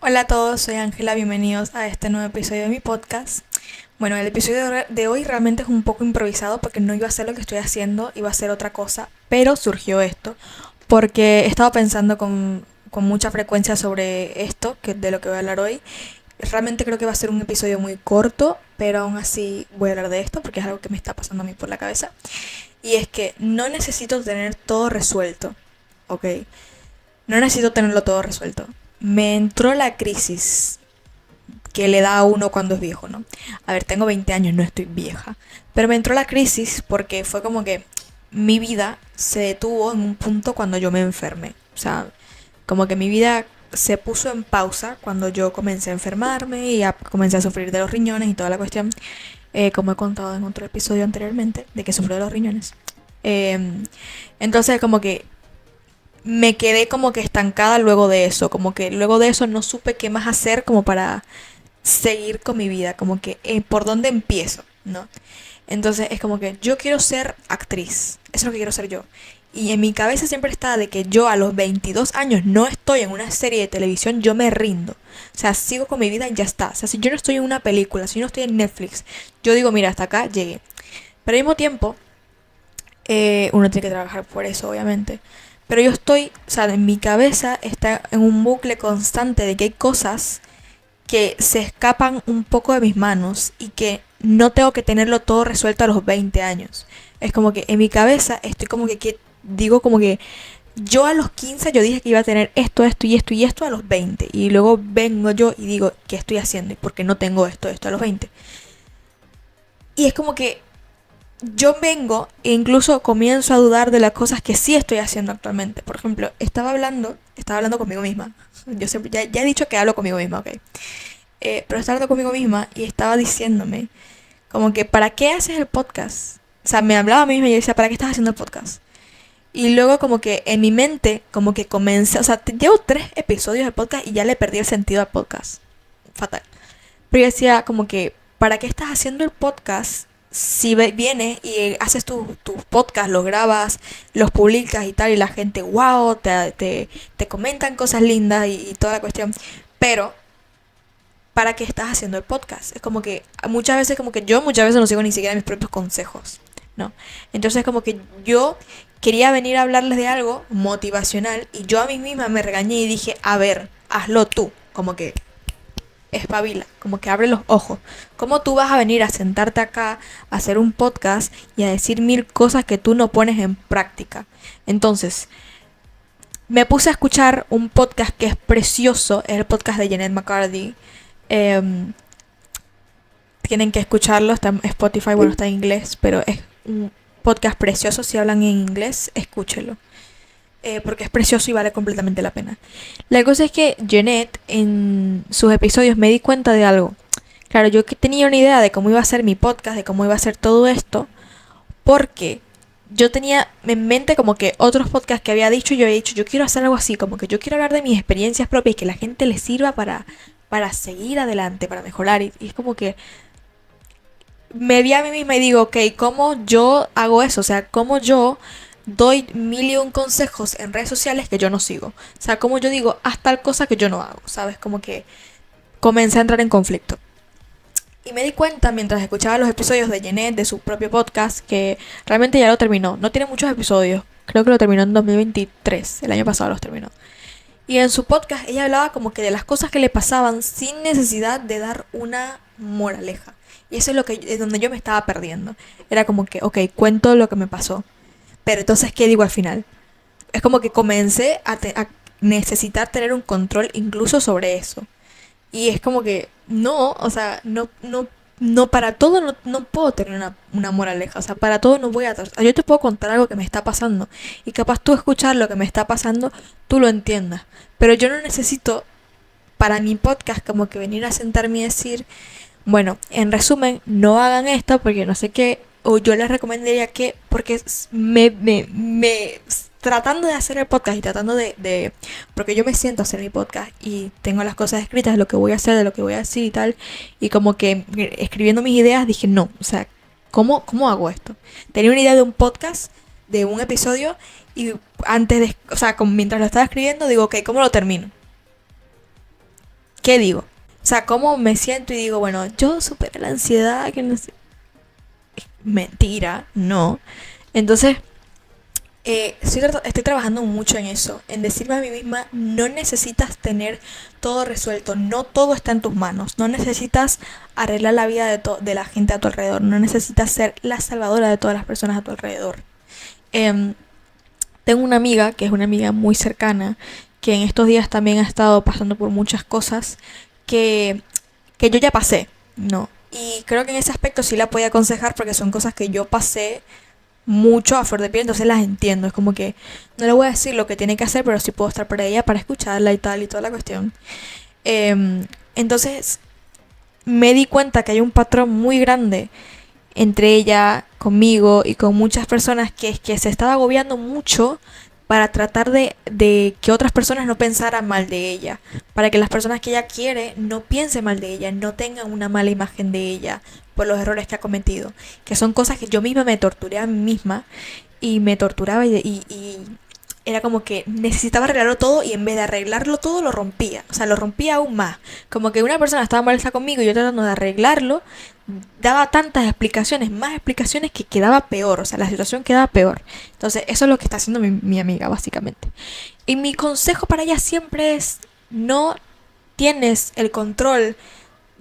Hola a todos, soy Ángela, bienvenidos a este nuevo episodio de mi podcast. Bueno, el episodio de hoy realmente es un poco improvisado porque no iba a ser lo que estoy haciendo, iba a ser otra cosa, pero surgió esto porque he estado pensando con mucha frecuencia sobre esto, que de lo que voy a hablar hoy. Realmente creo que va a ser un episodio muy corto, pero aún así voy a hablar de esto porque es algo que me está pasando a mí por la cabeza. Y es que no necesito tener todo resuelto, ¿ok? No necesito tenerlo todo resuelto. Me entró la crisis que le da a uno cuando es viejo, ¿no? A ver, tengo 20 años, no estoy vieja. Pero me entró la crisis porque fue como que mi vida se detuvo en un punto cuando yo me enfermé. O sea, como que mi vida se puso en pausa cuando yo comencé a enfermarme y comencé a sufrir de los riñones y toda la cuestión. Como he contado en otro episodio anteriormente, de que sufro de los riñones. Eh, entonces, como que me quedé como que estancada luego de eso. Como que luego de eso no supe qué más hacer como para seguir con mi vida, como que por dónde empiezo, ¿no? Entonces es como que yo quiero ser actriz, eso es lo que quiero ser yo. Y en mi cabeza siempre está de que yo a los 22 años no estoy en una serie de televisión, yo me rindo. O sea, sigo con mi vida y ya está. O sea, si yo no estoy en una película, si yo no estoy en Netflix, yo digo, mira, hasta acá llegué. Pero al mismo tiempo, uno tiene que trabajar por eso, obviamente. Pero yo estoy, o sea, en mi cabeza está en un bucle constante de que hay cosas que se escapan un poco de mis manos y que no tengo que tenerlo todo resuelto a los 20 años. Es como que en mi cabeza estoy como que digo como que yo a los 15 yo dije que iba a tener esto y esto y esto a los 20 y luego vengo yo y digo qué estoy haciendo y por qué no tengo esto a los 20. Y es como que yo vengo e incluso comienzo a dudar de las cosas que sí estoy haciendo actualmente. Por ejemplo, estaba hablando conmigo misma. Yo siempre, ya he dicho que hablo conmigo misma, ok. Pero estaba hablando conmigo misma y estaba diciéndome como que ¿para qué haces el podcast? O sea, me hablaba a mí misma y yo decía, ¿para qué estás haciendo el podcast? Y luego como que en mi mente como que comencé, o sea, llevo 3 episodios del podcast y ya le perdí el sentido al podcast. Fatal. Pero yo decía como que ¿para qué estás haciendo el podcast si vienes y haces tu podcast, los grabas, los publicas y tal y la gente, wow, te comentan cosas lindas y toda la cuestión? Pero para qué estás haciendo el podcast. Es como que muchas veces muchas veces no sigo ni siquiera mis propios consejos, ¿no? Entonces como que yo quería venir a hablarles de algo motivacional y yo a mí misma me regañé y dije, a ver, hazlo tú, como que espabila, como que abre los ojos. ¿Cómo tú vas a venir a sentarte acá a hacer un podcast y a decir 1000 cosas que tú no pones en práctica? Entonces, me puse a escuchar un podcast que es precioso, es el podcast de Janet McCarthy. Eh, Tienen que escucharlo, está en Spotify, bueno, está en inglés, pero es un podcast precioso. Si hablan en inglés, escúchelo. Porque es precioso y vale completamente la pena. La cosa es que Jeanette, en sus episodios, me di cuenta de algo. Claro, yo que tenía una idea de cómo iba a ser mi podcast, de cómo iba a ser todo esto, porque yo tenía en mente como que otros podcasts que había dicho, yo había dicho, yo quiero hacer algo así, como que yo quiero hablar de mis experiencias propias y que la gente le sirva para seguir adelante, para mejorar. Y es como que me vi a mí misma y digo, ok, ¿cómo yo hago eso? O sea, ¿cómo yo doy 1001 consejos en redes sociales que yo no sigo? O sea, ¿cómo yo digo, haz tal cosa que yo no hago? ¿Sabes? Como que comencé a entrar en conflicto. Y me di cuenta mientras escuchaba los episodios de Jeanette, de su propio podcast, que realmente ya lo terminó. No tiene muchos episodios. Creo que lo terminó en 2023. El año pasado los terminó. Y en su podcast ella hablaba como que de las cosas que le pasaban sin necesidad de dar una moraleja. Y eso es lo que es donde yo me estaba perdiendo. Era como que, ok, cuento lo que me pasó. Pero entonces, ¿qué digo al final? Es como que comencé a necesitar tener un control incluso sobre eso. Y es como que, no, o sea, no para todo no puedo tener una moraleja. O sea, para todo no voy a... Yo te puedo contar algo que me está pasando. Y capaz tú escuchar lo que me está pasando, tú lo entiendas. Pero yo no necesito para mi podcast como que venir a sentarme y decir, bueno, en resumen, no hagan esto porque no sé qué, o yo les recomendaría que, porque tratando de hacer el podcast y tratando porque yo me siento a hacer mi podcast y tengo las cosas escritas de lo que voy a hacer, de lo que voy a decir y tal, y como que escribiendo mis ideas dije, no, o sea, ¿cómo hago esto? Tenía una idea de un podcast, de un episodio, y antes de, o sea, mientras lo estaba escribiendo, digo, ok, ¿cómo lo termino? ¿qué digo? O sea, ¿cómo me siento y digo, bueno, yo superé la ansiedad, que no sé? Mentira, no. Entonces, estoy trabajando mucho en eso, en decirme a mí misma, no necesitas tener todo resuelto, no todo está en tus manos, no necesitas arreglar la vida de la gente a tu alrededor, no necesitas ser la salvadora de todas las personas a tu alrededor. Em, Tengo una amiga, que es una amiga muy cercana, que en estos días también ha estado pasando por muchas cosas que, que yo ya pasé, ¿no? Y creo que en ese aspecto sí la podía aconsejar porque son cosas que yo pasé mucho a flor de piel, entonces las entiendo. Es como que no le voy a decir lo que tiene que hacer, pero sí puedo estar para ella para escucharla y tal y toda la cuestión. Entonces me di cuenta que hay un patrón muy grande entre ella, conmigo y con muchas personas que es que se estaba agobiando mucho para tratar de que otras personas no pensaran mal de ella, para que las personas que ella quiere no piensen mal de ella, no tengan una mala imagen de ella por los errores que ha cometido, que son cosas que yo misma me torturé a mí misma y me torturaba y era como que necesitaba arreglarlo todo y en vez de arreglarlo todo lo rompía, o sea, lo rompía aún más, como que una persona estaba molesta conmigo y yo tratando de arreglarlo, daba tantas explicaciones, más explicaciones que quedaba peor, o sea, la situación quedaba peor. Entonces, eso es lo que está haciendo mi amiga, básicamente. Y mi consejo para ella siempre es, no tienes el control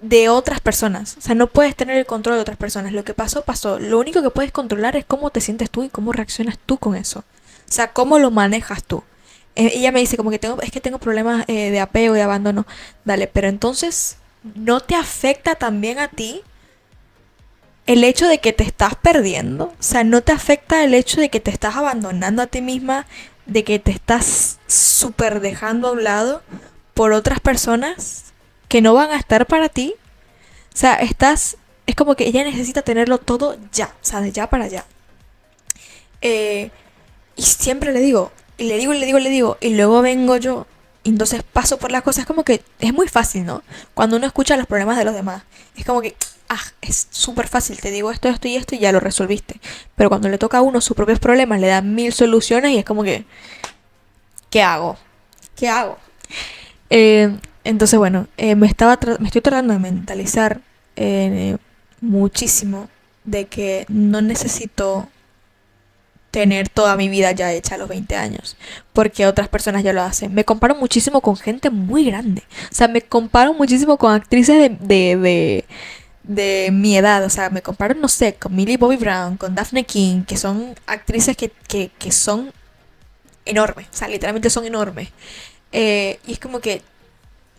de otras personas, o sea, no puedes tener el control de otras personas, lo que pasó, pasó, lo único que puedes controlar es cómo te sientes tú y cómo reaccionas tú con eso, o sea, cómo lo manejas tú. Ella me dice como que es que tengo problemas de apego y de abandono, dale, pero entonces, ¿no te afecta también a ti el hecho de que te estás perdiendo? O sea, ¿no te afecta el hecho de que te estás abandonando a ti misma, de que te estás súper dejando a un lado por otras personas que no van a estar para ti? O sea, es como que ella necesita tenerlo todo ya, o sea, de ya para allá. Eh, y siempre le digo, y le digo, y le digo, y le digo, y luego vengo yo, y entonces paso por las cosas, como que es muy fácil, ¿no? Cuando uno escucha los problemas de los demás, es como que, es súper fácil, te digo esto y esto y ya lo resolviste. Pero cuando le toca a uno sus propios problemas, le dan mil soluciones y es como que, ¿qué hago? ¿Qué hago? Entonces, bueno, me estoy tratando de mentalizar muchísimo de que no necesito tener toda mi vida ya hecha a los 20 años, porque otras personas ya lo hacen. Me comparo muchísimo con gente muy grande, o sea, me comparo muchísimo con actrices de mi edad, o sea, me comparo, no sé, con Millie Bobby Brown, con Daphne King, que son actrices que son enormes, o sea, literalmente son enormes. Y es como que,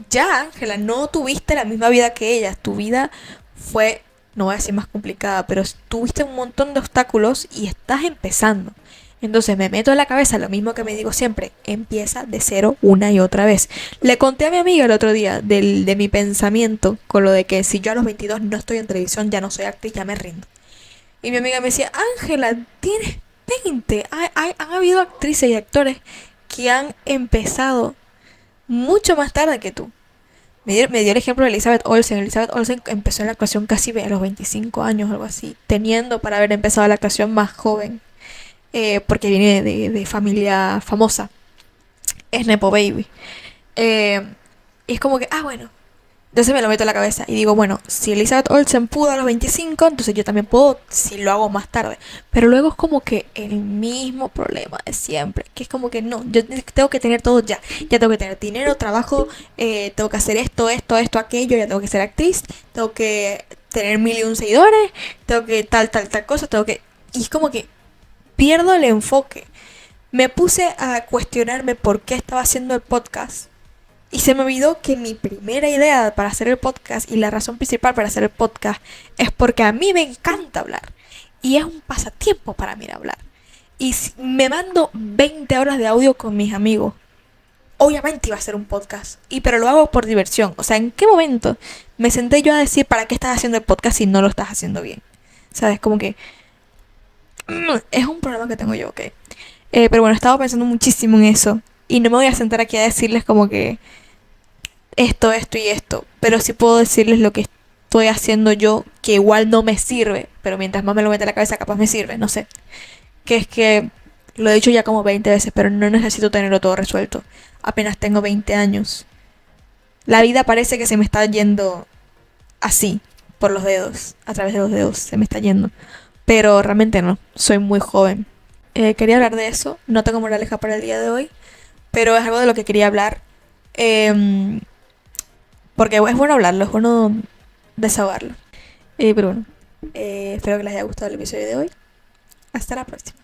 ya, Ángela, no tuviste la misma vida que ellas, tu vida fue, no voy a decir más complicada, pero tuviste un montón de obstáculos y estás empezando. Entonces me meto en la cabeza lo mismo que me digo siempre, empieza de cero una y otra vez. Le conté a mi amiga el otro día de mi pensamiento con lo de que si yo a los 22 no estoy en televisión, ya no soy actriz, ya me rindo. Y mi amiga me decía, Ángela, tienes 20. Han habido actrices y actores que han empezado mucho más tarde que tú. Me dio el ejemplo de Elizabeth Olsen. Elizabeth Olsen empezó en la actuación casi a los 25 años o algo así, teniendo para haber empezado la actuación más joven, porque viene de familia famosa, es Nepo Baby. Eh, y es como que, bueno, entonces me lo meto en la cabeza y digo, bueno, si Elizabeth Olsen pudo a los 25, entonces yo también puedo si lo hago más tarde. Pero luego es como que el mismo problema de siempre, que es como que no, yo tengo que tener todo ya. Ya tengo que tener dinero, trabajo, tengo que hacer esto, aquello, ya tengo que ser actriz, tengo que tener 1.001 seguidores, tengo que tal cosa, tengo que... Y es como que pierdo el enfoque. Me puse a cuestionarme por qué estaba haciendo el podcast y se me olvidó que mi primera idea para hacer el podcast y la razón principal para hacer el podcast es porque a mí me encanta hablar. Y es un pasatiempo para mí hablar. Y si me mando 20 horas de audio con mis amigos, obviamente iba a hacer un podcast. Pero lo hago por diversión. O sea, ¿en qué momento me senté yo a decir para qué estás haciendo el podcast si no lo estás haciendo bien? ¿Sabes? Como que es un problema que tengo yo, ¿ok? Pero bueno, he estado pensando muchísimo en eso. Y no me voy a sentar aquí a decirles como que esto y esto, pero sí puedo decirles lo que estoy haciendo yo, que igual no me sirve, pero mientras más me lo mete en la cabeza, capaz me sirve, no sé. Que es que lo he dicho ya como 20 veces, pero no necesito tenerlo todo resuelto. Apenas tengo 20 años. La vida parece que se me está yendo así, por los dedos, a través de los dedos, se me está yendo. Pero realmente no, soy muy joven. Quería hablar de eso, no tengo moraleja para el día de hoy, pero es algo de lo que quería hablar. em, Porque es bueno hablarlo, es bueno desahogarlo. Pero bueno, espero que les haya gustado el episodio de hoy. Hasta la próxima.